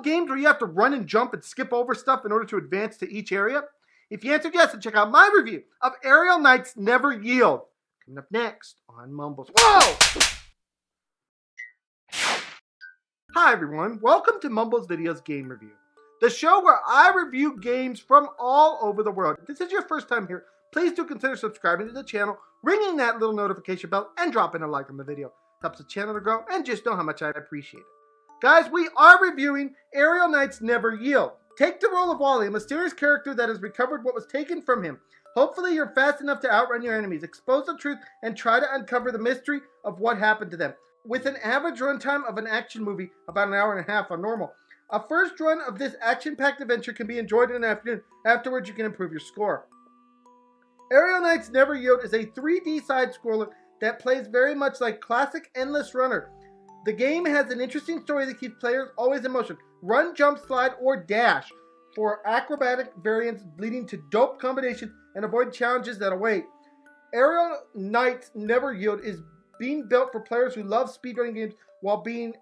love games where you have to run and jump and skip over stuff in order to advance to each area? If you answered yes, then check out my review of Aerial Knights Never Yield. Coming up next on Mumbles. Whoa! Hi everyone, welcome to MumblesVideos Game Review, the show where I review games from all over the world. If this is your first time here, please do consider subscribing to the channel, ringing that little notification bell, and dropping a like on the video. Helps the channel to grow, and just know how much I appreciate it. Guys, we are reviewing Aerial Knights Never Yield. Take the role of Wally, a mysterious character that has recovered what was taken from him. Hopefully you're fast enough to outrun your enemies, expose the truth, and try to uncover the mystery of what happened to them. With an average runtime of an action movie, about an hour and a half on normal, a first run of this action-packed adventure can be enjoyed in an afternoon. Afterwards, you can improve your score. Aerial Knights Never Yield is a 3D side-scroller that plays very much like classic Endless Runner. The game has an interesting story that keeps players always in motion. Run, jump, slide, or dash for acrobatic variants leading to dope combinations and avoid challenges that await. Aerial Knights Never Yield is being built for players who love speedrunning games while being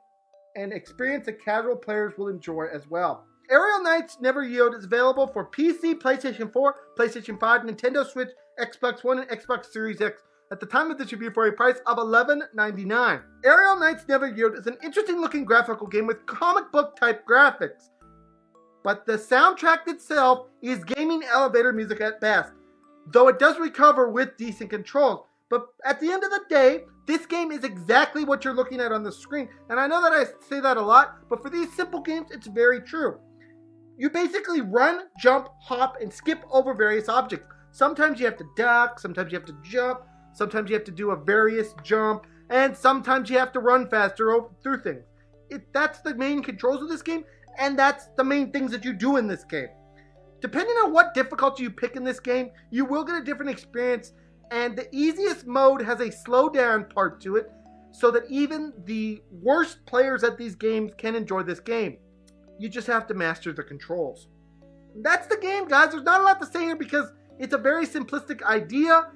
an experience that casual players will enjoy as well. Aerial Knights Never Yield is available for PC, PlayStation 4, PlayStation 5, Nintendo Switch, Xbox One, and Xbox Series X at the time of this review for a price of $11.99. Aerial Knights Never Yield is an interesting looking graphical game with comic book type graphics, but the soundtrack itself is gaming elevator music at best, though it does recover with decent controls. But at the end of the day, this game is exactly what you're looking at on the screen. And I know that I say that a lot, but for these simple games, it's very true. You basically run, jump, hop, and skip over various objects. Sometimes you have to duck, sometimes you have to jump, sometimes you have to do a various jump, and sometimes you have to run faster through things. That's the main controls of this game, and that's the main things that you do in this game. Depending on what difficulty you pick in this game, you will get a different experience. And the easiest mode has a slow down part to it so that even the worst players at these games can enjoy this game. You just have to master the controls. That's the game, guys. There's not a lot to say here because it's a very simplistic idea.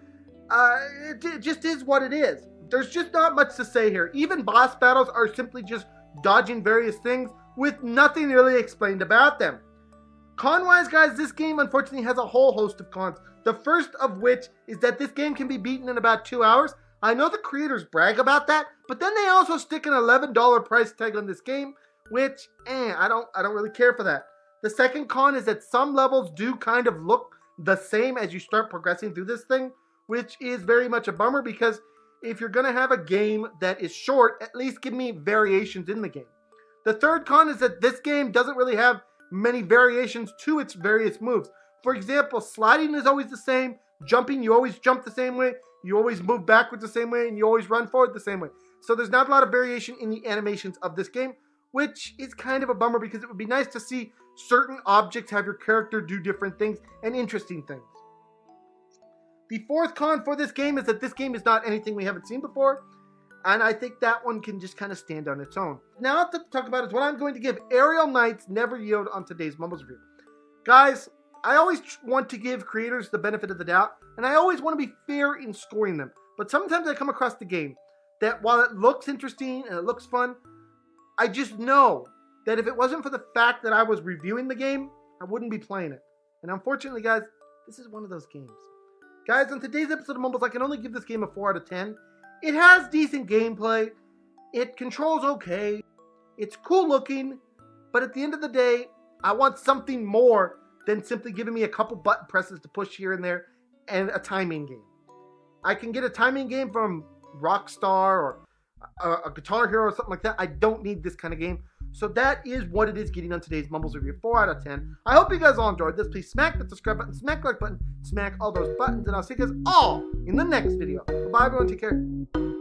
It just is what it is. There's just not much to say here. Even boss battles are simply just dodging various things with nothing really explained about them. Con-wise, guys, this game unfortunately has a whole host of cons. The first of which is that this game can be beaten in about 2 hours. I know the creators brag about that, but then they also stick an $11 price tag on this game, which, I don't really care for that. The second con is that some levels do kind of look the same as you start progressing through this thing, which is very much a bummer because if you're going to have a game that is short, at least give me variations in the game. The third con is that this game doesn't really have many variations to its various moves. For example, sliding is always the same, jumping, you always jump the same way, you always move backwards the same way, and you always run forward the same way. So there's not a lot of variation in the animations of this game, which is kind of a bummer because it would be nice to see certain objects have your character do different things and interesting things. The fourth con for this game is that this game is not anything we haven't seen before, and I think that one can just kind of stand on its own. Now to talk about is what I'm going to give Aerial Knights Never Yield on today's Mumbles review. Guys, I always want to give creators the benefit of the doubt, and I always want to be fair in scoring them. But sometimes I come across the game that while it looks interesting and it looks fun, I just know that if it wasn't for the fact that I was reviewing the game, I wouldn't be playing it. And unfortunately, guys, this is one of those games. Guys, on today's episode of Mumbles, I can only give this game a 4 out of 10. It has decent gameplay, it controls okay, it's cool looking, but at the end of the day, I want something more than simply giving me a couple button presses to push here and there and a timing game. I can get a timing game from Rockstar or a Guitar Hero or something like that. I don't need this kind of game. So that is what it is getting on today's Mumbles review. 4 out of 10. I hope you guys all enjoyed this. Please smack the subscribe button, smack the like button, smack all those buttons, and I'll see you guys all in the next video. Bye everyone, take care.